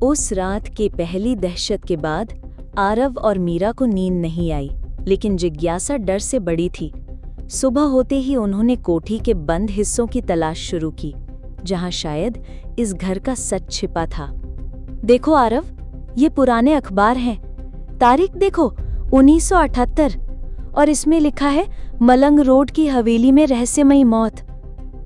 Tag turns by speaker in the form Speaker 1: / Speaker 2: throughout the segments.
Speaker 1: उस रात के पहली दहशत के बाद आरव और मीरा को नींद नहीं आई, लेकिन जिज्ञासा डर से बड़ी थी। सुबह होते ही उन्होंने कोठी के बंद हिस्सों की तलाश शुरू की, जहां शायद इस घर का सच छिपा था। देखो आरव, ये पुराने अखबार हैं। तारीख देखो, 1978, और इसमें लिखा है मलंग रोड की हवेली में रहस्यमयी मौत।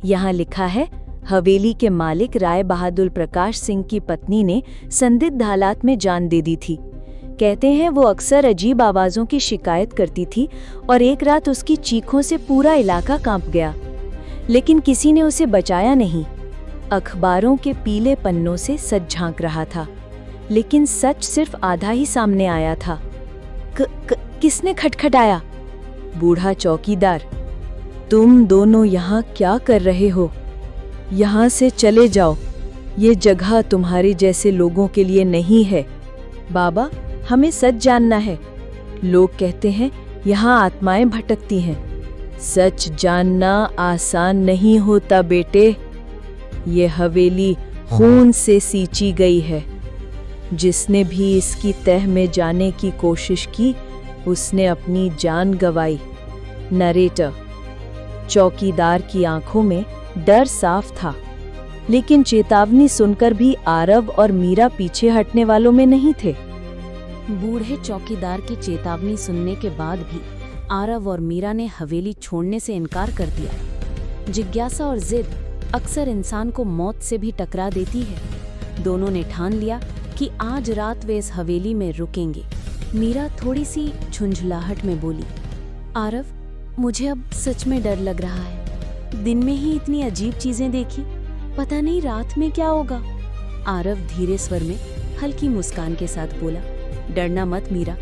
Speaker 1: यहाँ लिखा है हवेली के मालिक राय बहादुर प्रकाश सिंह की पत्नी ने संदिग्ध हालात में जान दे दी थी। कहते हैं वो अक्सर अजीब आवाज़ों की शिकायत करती थी और एक रात उसकी चीखों से पूरा इलाका कांप गया, लेकिन किसी ने उसे बचाया नहीं। अखबारों के पीले पन्नों से सच झांक रहा था, लेकिन सच सिर्फ आधा ही सामने आया था। किसने खटखटाया? बूढ़ा चौकीदार। तुम दोनों यहाँ क्या कर रहे हो? यहाँ से चले जाओ, ये जगह तुम्हारे जैसे लोगों के लिए नहीं है। बाबा, हमें सच जानना है। लोग कहते हैं यहाँ आत्माएं भटकती हैं। सच जानना आसान नहीं होता बेटे। ये हवेली खून से सींची गई है। जिसने भी इसकी तह में जाने की कोशिश की, उसने अपनी जान गंवाई। नरेटर। चौकीदार की आंखों में डर साफ था, लेकिन चेतावनी सुनकर भी आरव और मीरा पीछे हटने वालों में नहीं थे।
Speaker 2: बूढ़े चौकीदार की चेतावनी सुनने के बाद भी आरव और मीरा ने हवेली छोड़ने से इनकार कर दिया। जिज्ञासा और जिद अक्सर इंसान को मौत से भी टकरा देती है। दोनों ने ठान लिया कि आज रात वे इस हवेली में रुकेंगे। मीरा थोड़ी सी झुंझलाहट में बोली, आरव, मुझे अब सच में डर लग रहा है। दिन में ही इतनी अजीब चीजें देखी, पता नहीं रात में क्या होगा। आरव धीरे स्वर में हल्की मुस्कान के साथ बोला, डरना मत मीरा,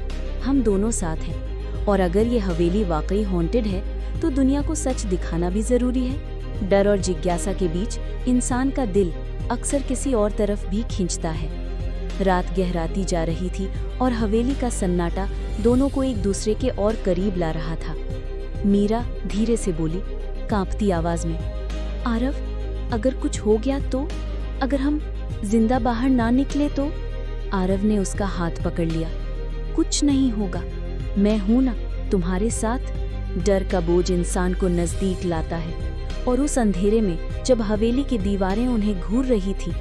Speaker 2: हम दोनों साथ हैं, और अगर ये हवेली वाकई हॉन्टेड है तो दुनिया को सच दिखाना भी जरूरी है। डर और जिज्ञासा के बीच इंसान का दिल अक्सर किसी और तरफ भी खींचता है। रात गहराती जा रही थी और हवेली का सन्नाटा दोनों को एक दूसरे के और करीब ला रहा था। मीरा धीरे से बोली, कांपती आवाज में, आरव, अगर कुछ हो गया तो? अगर हम जिंदा बाहर ना निकले तो? आरव ने उसका हाथ पकड़ लिया। कुछ नहीं होगा, मैं हूं ना तुम्हारे साथ। डर का बोझ इंसान को नजदीक लाता है, और उस अंधेरे में जब हवेली की दीवारें उन्हें घूर रही थी,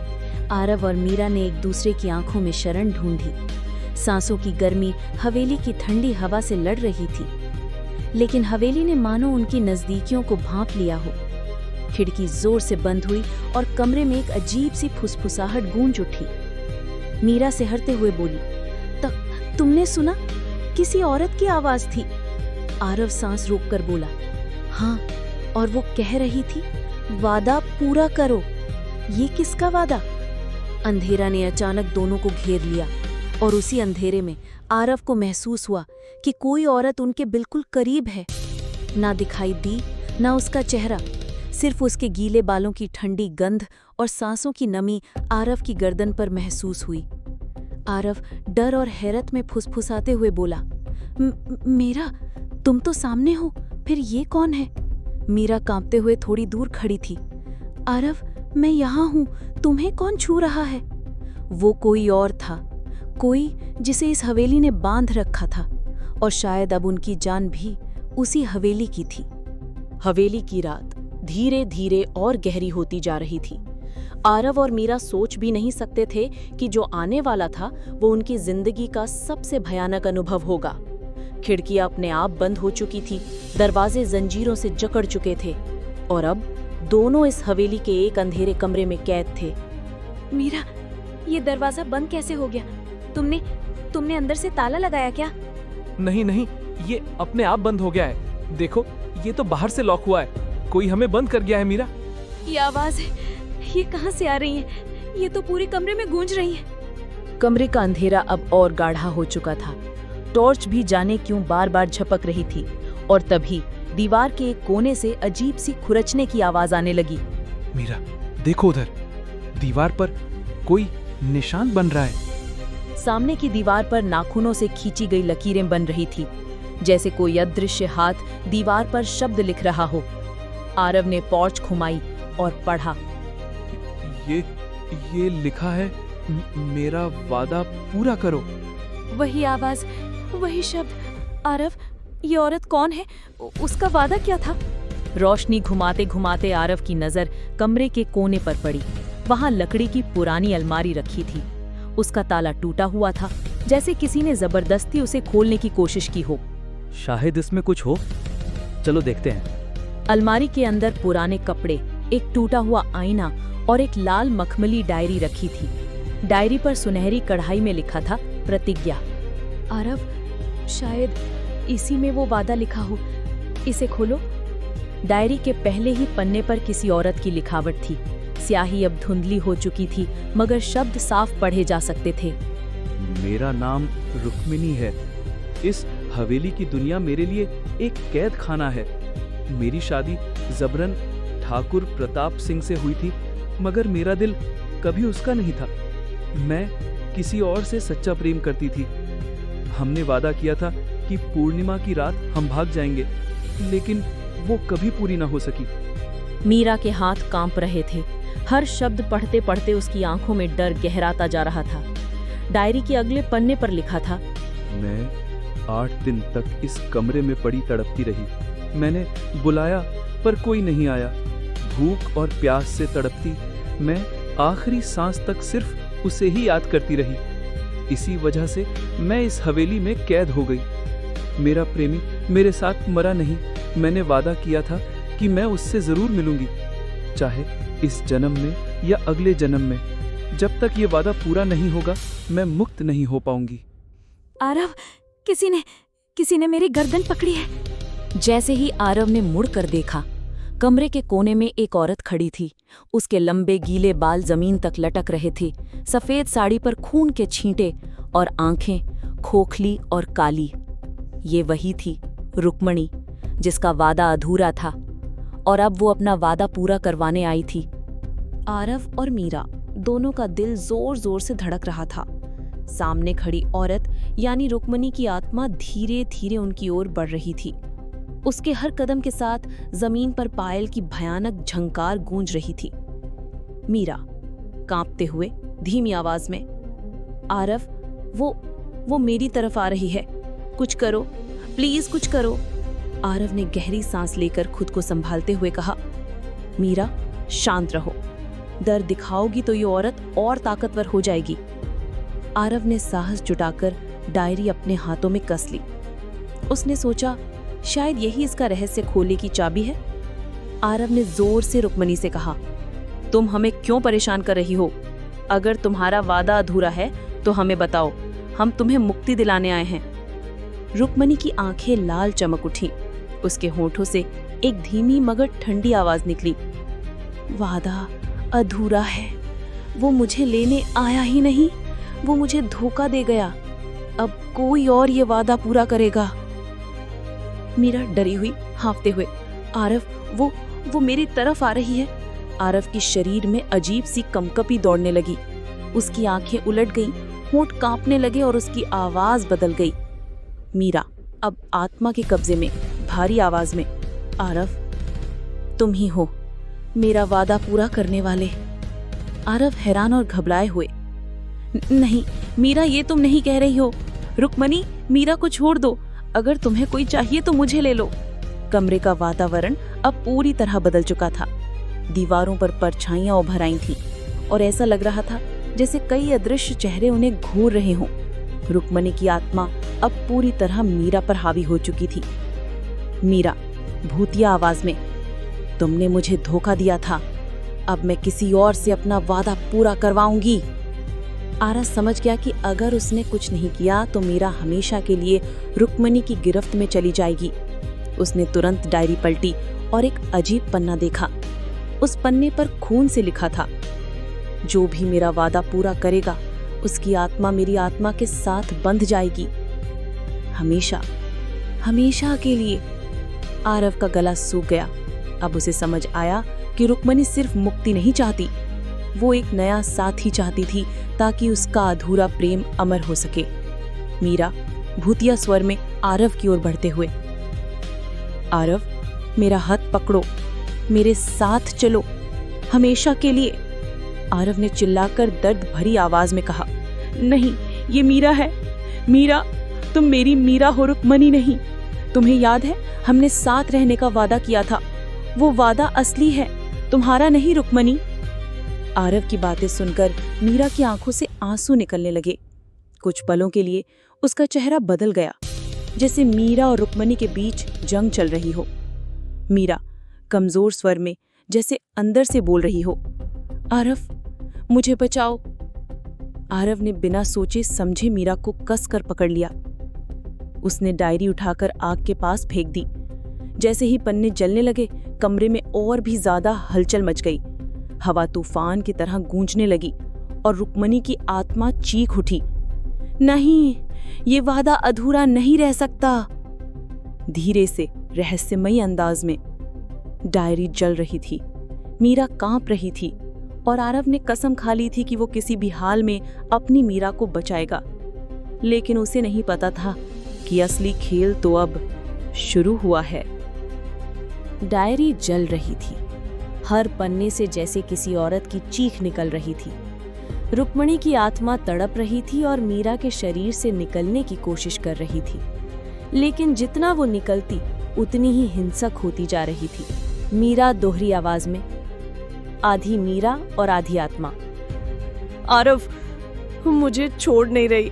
Speaker 2: आरव और मीरा ने एक दूसरे की आंखों में शरण ढूंढी। सांसों की गर्मी हवेली की ठंडी हवा से लड़ रही थी, लेकिन हवेली ने मानो उनकी नजदीकियों को भांप लिया हो। खिड़की जोर से बंद हुई और कमरे में एक अजीब सी फुसफुसाहट गूंज उठी। मीरा सिहरते हुए बोली, तुमने सुना? किसी औरत की आवाज थी। आरव सांस रोककर बोला, हाँ, और वो कह रही थी, वादा पूरा करो। ये किसका वादा? अंधेरा ने अचानक दोनों को घेर लिया, और उसी अंधेरे में आरव को महसूस हुआ कि कोई औरत उनके बिल्कुल करीब है। ना दिखाई दी, ना उसका चेहरा, सिर्फ उसके गीले बालों की ठंडी गंध और सांसों की नमी आरव की गर्दन पर महसूस हुई। आरव डर और हैरत में फुसफुसाते हुए बोला, मीरा, तुम तो सामने हो, फिर ये कौन है? मीरा कांपते हुए थोड़ी दूर खड़ी थी। आरव, मैं यहाँ हूँ, तुम्हें कौन छू रहा है? वो कोई और था, कोई जिसे इस हवेली ने बांध रखा था, और शायद अब उनकी जान भी उसी हवेली की थी।
Speaker 3: हवेली की रात धीरे धीरे और गहरी होती जा रही थी। आरव और मीरा सोच भी नहीं सकते थे कि जो आने वाला था वो उनकी जिंदगी का सबसे भयानक अनुभव होगा। खिड़कियां अपने आप बंद हो चुकी थी, दरवाजे जंजीरों से जकड़ चुके थे, और अब दोनों इस हवेली के एक अंधेरे कमरे में कैद थे।
Speaker 2: मीरा, ये दरवाजा बंद कैसे हो गया? तुमने अंदर से ताला लगाया क्या?
Speaker 4: नहीं नहीं, ये अपने आप बंद हो गया है। देखो, ये तो बाहर से लॉक हुआ है। कोई हमें बंद कर गया है मीरा।
Speaker 2: ये आवाज है, ये कहाँ से आ रही है? ये तो पूरे कमरे में गूंज रही है।
Speaker 3: कमरे का अंधेरा अब और गाढ़ा हो चुका था। टॉर्च भी जाने क्यों बार बार झपक रही थी, और तभी दीवार के एक कोने से अजीब सी खुरचने की आवाज आने लगी।
Speaker 4: मीरा, देखो उधर, दीवार पर कोई निशान बन रहा है।
Speaker 3: सामने की दीवार पर नाखूनों से खींची गई लकीरें बन रही थी, जैसे कोई अदृश्य हाथ दीवार पर शब्द लिख रहा हो। आरव ने टॉर्च घुमाई और पढ़ा,
Speaker 4: ये लिखा है, मेरा वादा पूरा करो।
Speaker 3: वही आवाज, वही शब्द। आरव, ये औरत कौन है? उसका वादा क्या था? रोशनी घुमाते घुमाते आरव की नजर कमरे के कोने पर पड़ी। वहां लकड़ी की पुरानी अलमारी रखी थी। उसका ताला टूटा हुआ था, जैसे किसी ने जबरदस्ती उसे खोलने की कोशिश की हो।
Speaker 5: शायद इसमें कुछ हो, चलो देखते हैं।
Speaker 3: अलमारी के अंदर पुराने कपड़े, एक टूटा हुआ आईना और एक लाल मखमली डायरी रखी थी। डायरी पर सुनहरी कढ़ाई में लिखा था प्रतिज्ञा। आरव, शायद इसी में वो वादा लिखा हो। इसे खोलो। डायरी के पहले ही पन्ने पर किसी औरत की लिखावट थी। स्याही अब धुंधली हो चुकी थी, मगर शब्द साफ पढ़े जा सकते थे।
Speaker 5: मेरा नाम रुक्मिनी है। इस हवेली की दुनिया मेरे लिए एक कैद खाना है। मेरी शादी जबरन ठाकुर प्रताप सिंह से हुई थी, मगर मेरा दिल कभी उसका नहीं था। मैं किसी और से सच्चा प्रेम करती थी। हमने वादा किया था कि पूर्णिमा की रात हम भाग जाएंगे, लेकिन वो कभी पूरी ना हो सकी।
Speaker 3: मीरा के हाथ कांप रहे थे। हर शब्द पढ़ते पढ़ते उसकी आंखों में डर गहराता जा रहा था। डायरी के अगले पन्ने पर लिखा था,
Speaker 5: मैं 8 दिन तक इस कमरे में पड़ी तड़पती रही। मैंने बुलाया पर कोई नहीं आया। भूख और प्यास से तड़पती मैं आखिरी सांस तक सिर्फ उसे ही याद करती रही। इसी वजह से मैं इस हवेली में कैद हो गई। मेरा प्रेमी मेरे साथ मरा नहीं। मैंने वादा किया था कि मैं उससे जरूर मिलूंगी, चाहे इस जन्म में या अगले जन्म में। जब तक ये वादा पूरा नहीं होगा, मैं मुक्त नहीं हो पाऊंगी।
Speaker 3: आरव, किसी ने मेरी गर्दन पकड़ी है। जैसे ही आरव ने मुड़कर देखा, कमरे के कोने में एक औरत खड़ी थी। उसके लंबे गीले बाल जमीन तक लटक रहे थे। सफेद साड़ी पर खून के छींटे और आंखें खोखली और काली। ये वही थी रुक्मणी, जिसका वादा अधूरा था और अब वो अपना वादा पूरा करवाने आई थी। आरव और मीरा दोनों का दिल जोर जोर से धड़क रहा था। सामने खड़ी औरत यानी रुक्मणी की आत्मा धीरे धीरे उनकी ओर बढ़ रही थी। उसके हर कदम के साथ जमीन पर पायल की भयानक झंकार गूंज रही थी। मीरा कांपते हुए धीमी आवाज में, आरव, वो मेरी तरफ आ रही है। कुछ करो, प्लीज कुछ करो। आरव ने गहरी सांस लेकर खुद को संभालते हुए कहा, मीरा शांत रहो। डर दिखाओगी तो ये औरत और ताकतवर हो जाएगी। आरव ने साहस जुटाकर डायरी अपने हाथों में कस ली। उसने सोचा, शायद यही इसका रहस्य खोलने की चाबी है। आरव ने जोर से रुक्मणी से कहा, तुम हमें क्यों परेशान कर रही हो? अगर तुम्हारा वादा अधूरा है तो हमें बताओ, हम तुम्हें मुक्ति दिलाने आए हैं। रुक्मणी की आंखें लाल चमक उठी। उसके होठों से एक धीमी मगर ठंडी आवाज निकली, वादा अधूरा है। वो मुझे लेने आया ही नहीं, वो मुझे धोखा दे गया। अब कोई और ये वादा पूरा करेगा। मीरा डरी हुई, हाँफते हुए, आरव, वो मेरी तरफ आ रही है। आरव के शरीर में अजीब सी कंपकपी दौड़ने लगी। उसकी आंखें उलट गईं, होंठ कांपने लगे और उसकी आवाज बदल गई। मीरा अब आत्मा के कब्जे में, भारी आवाज में, आरव, तुम ही हो मेरा वादा पूरा करने वाले। आरव हैरान और घबराए हुए, नहीं मीरा, ये तुम नहीं कह रही हो। रुक्मणी, मीरा को छोड़ दो। अगर तुम्हें कोई चाहिए तो मुझे ले लो। कमरे का वातावरण अब पूरी तरह बदल चुका था। दीवारों पर परछाइयां उभर आई थीं और ऐसा लग रहा था जैसे कई अदृश्य चेहरे उन्हें घूर रहे हों। रुक्मणी की आत्मा अब पूरी तरह मीरा पर हावी हो चुकी थी। मीरा भूतिया आवाज में, तुमने मुझे धोखा दिया था। अब मैं किसी और से अपना वादा पूरा करवाऊंगी। आरव समझ गया कि अगर उसने कुछ नहीं किया तो मीरा हमेशा के लिए रुक्मणी की गिरफ्त में चली जाएगी। उसने तुरंत डायरी पलटी और एक अजीब पन्ना देखा। उस पन्ने पर खून से लिखा था, जो भी मेरा वादा पूरा करेगा उसकी आत्मा मेरी आत्मा के साथ बंध जाएगी, हमेशा, हमेशा के लिए। आरव का गला सूख गया। अब उसे समझ आया कि रुक्मणी सिर्फ मुक्ति नहीं चाहती, वो एक नया साथी चाहती थी ताकि उसका अधूरा प्रेम अमर हो सके। मीरा भूतिया स्वर में आरव की ओर बढ़ते हुए, आरव, मेरा हाथ पकड़ो, मेरे साथ चलो, हमेशा के लिए। आरव ने चिल्लाकर दर्द भरी आवाज में कहा, नहीं, ये मीरा है। मीरा, तुम मेरी मीरा हो, रुक्मणी नहीं। तुम्हें याद है, हमने साथ रहने का वादा किया था। वो वादा असली है, तुम्हारा नहीं रुक्मणी। आरव की बातें सुनकर मीरा की आंखों से आंसू निकलने लगे। कुछ पलों के लिए उसका चेहरा बदल गया, जैसे मीरा और रुक्मणी के बीच जंग चल रही हो। मीरा कमजोर स्वर में, जैसे अंदर से बोल रही हो, आरव, मुझे बचाओ। आरव ने बिना सोचे समझे मीरा को कसकर पकड़ लिया। उसने डायरी उठाकर आग के पास फेंक दी। जैसे ही पन्ने जलने लगे, कमरे में और भी ज्यादा हलचल मच गई। हवा तूफान की तरह गूंजने लगी और रुक्मणी की आत्मा चीख उठी, नहीं, ये वादा अधूरा नहीं रह सकता। धीरे से, रहस्यमयी अंदाज में डायरी जल रही थी। मीरा कांप रही थी और आरव ने कसम खा ली थी कि वो किसी भी हाल में अपनी मीरा को बचाएगा। लेकिन उसे नहीं पता था कि असली खेल तो अब शुरू हुआ है।
Speaker 2: डायरी जल रही थी। हर पन्ने से जैसे किसी औरत की चीख निकल रही थी। रुक्मणी की आत्मा तड़प रही थी और मीरा के शरीर से निकलने की कोशिश कर रही थी। लेकिन जितना वो निकलती, उतनी ही हिंसक होती जा रही थी। मीरा दोहरी आवाज में, आधी मीरा और आधी आत्मा।
Speaker 3: आरव, मुझे छोड़ नहीं रही,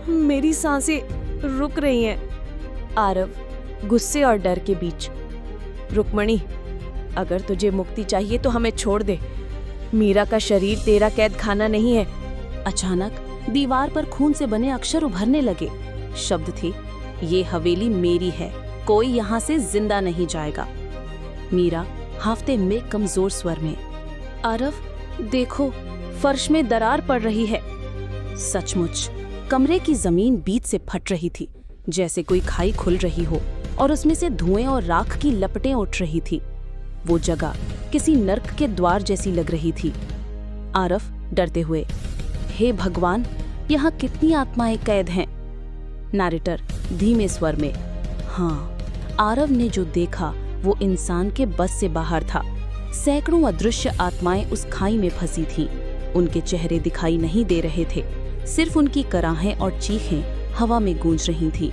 Speaker 3: मेरी सांसें रुक रही हैं।
Speaker 2: आरव गुस्से और डर के बीच,
Speaker 3: रुक्मणी, अगर तुझे मुक्ति चाहिए तो हमें छोड़ दे। मीरा का शरीर तेरा कैद खाना नहीं है।
Speaker 2: अचानक दीवार पर खून से बने अक्षर उभरने लगे। शब्द थे, ये हवेली मेरी है, कोई यहाँ से जिंदा नहीं जाएगा। मीरा हाफते में कमजोर स्वर में, आरव देखो, फर्श में दरार पड़ रही है। सचमुच कमरे की जमीन बीच से फट रही थी, जैसे कोई खाई खुल रही हो और उसमें से धुएं और राख की लपटें उठ रही थी। वो जगह किसी नर्क के द्वार जैसी लग रही थी। आरव डरते हुए, हे भगवान, यहाँ कितनी आत्माएं कैद हैं। नैरेटर धीमे स्वर में, हाँ, आरव ने जो देखा वो इंसान के बस से बाहर था। सैकड़ों अदृश्य आत्माएं उस खाई में फंसी थीं। उनके चेहरे दिखाई नहीं दे रहे थे, सिर्फ उनकी कराहें और चीखें हवा में गूंज रही थीं।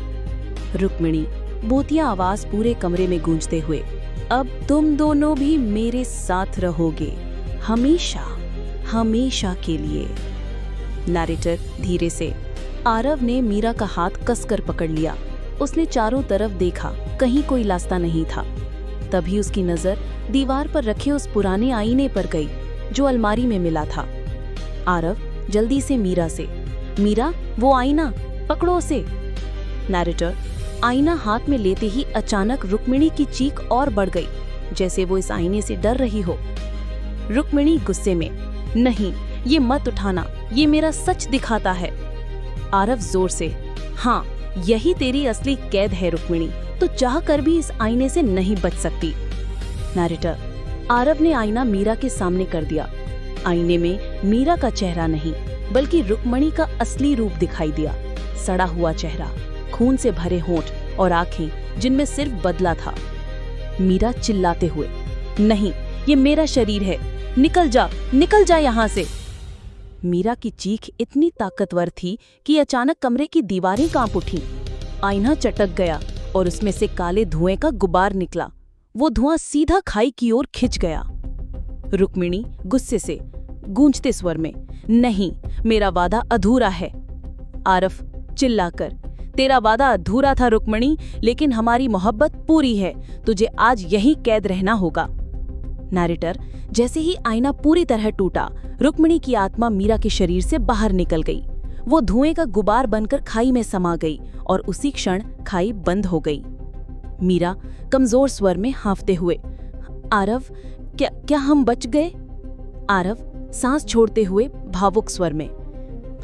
Speaker 2: रुक्मिणी बोतिया आवाज पूरे कमरे में गूंजते हुए, अब तुम दोनों भी मेरे साथ रहोगे, हमेशा, हमेशा के लिए। नैरेटर धीरे से, आरव ने मीरा का हाथ कसकर पकड़ लिया। उसने चारों तरफ देखा, कहीं कोई रास्ता नहीं था। तभी उसकी नजर दीवार पर रखे उस पुराने आईने पर गई जो अलमारी में मिला था। आरव जल्दी से मीरा से, मीरा, वो आईना पकड़ो उसे। नैरेटर आईना हाथ में लेते ही अचानक रुक्मिणी की चीख और बढ़ गई, जैसे वो इस आईने से डर रही हो। रुक्मिणी गुस्से में, नहीं, ये मत उठाना, ये मेरा सच दिखाता है। आरव जोर से, हाँ, यही तेरी असली कैद है रुक्मिणी, तो चाह कर भी इस आईने से नहीं बच सकती। नैरेटर आरव ने आईना मीरा के सामने कर दिया। आईने में मीरा का चेहरा नहीं, बल्कि रुक्मिणी का असली रूप दिखाई दिया। सड़ा हुआ चेहरा, खून से भरे होंठ और आंखें जिनमें सिर्फ बदला था। मीरा चिल्लाते हुए, नहीं, ये मेरा शरीर है, निकल जा, निकल जा यहाँ से। मीरा की चीख इतनी ताकतवर थी कि अचानक कमरे की दीवारें कांप उठीं। आईना चटक गया और उसमें से काले धुएं का गुबार निकला। वो धुआं सीधा खाई की ओर खिंच गया। रुक्मिणी गुस्से से, गूंजते स्वर में, नहीं, मेरा वादा अधूरा है। आरव चिल्लाकर, तेरा वादा अधूरा था रुक्मिणी, लेकिन हमारी मोहब्बत पूरी है, तुझे आज यहीं कैद रहना होगा। नैरेटर जैसे ही आईना पूरी तरह टूटा, रुक्मिणी की आत्मा मीरा के शरीर से बाहर निकल गई। वो धुएं का गुबार बनकर खाई में समा गई और उसी क्षण खाई बंद हो गई। मीरा कमजोर स्वर में हांफते हुए, आरव, क्या हम बच गए? आरव सांस छोड़ते हुए भावुक स्वर में,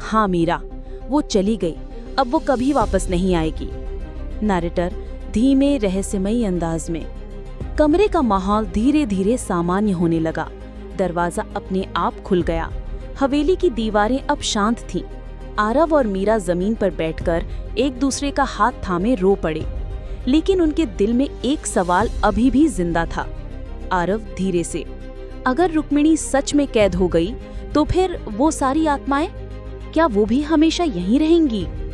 Speaker 2: हाँ मीरा, वो चली गई, अब वो कभी वापस नहीं आएगी। नैरेटर धीमे रहस्यमयी अंदाज में, कमरे का माहौल धीरे धीरे सामान्य होने लगा। दरवाजा अपने आप खुल गया। हवेली की दीवारें अब शांत थीं। आरव और मीरा जमीन पर बैठकर एक दूसरे का हाथ थामे रो पड़े, लेकिन उनके दिल में एक सवाल अभी भी जिंदा था। आरव धीरे से, अगर रुक्मिणी सच में कैद हो गई
Speaker 3: तो फिर वो सारी आत्माएं, क्या वो भी हमेशा यहीं रहेंगी?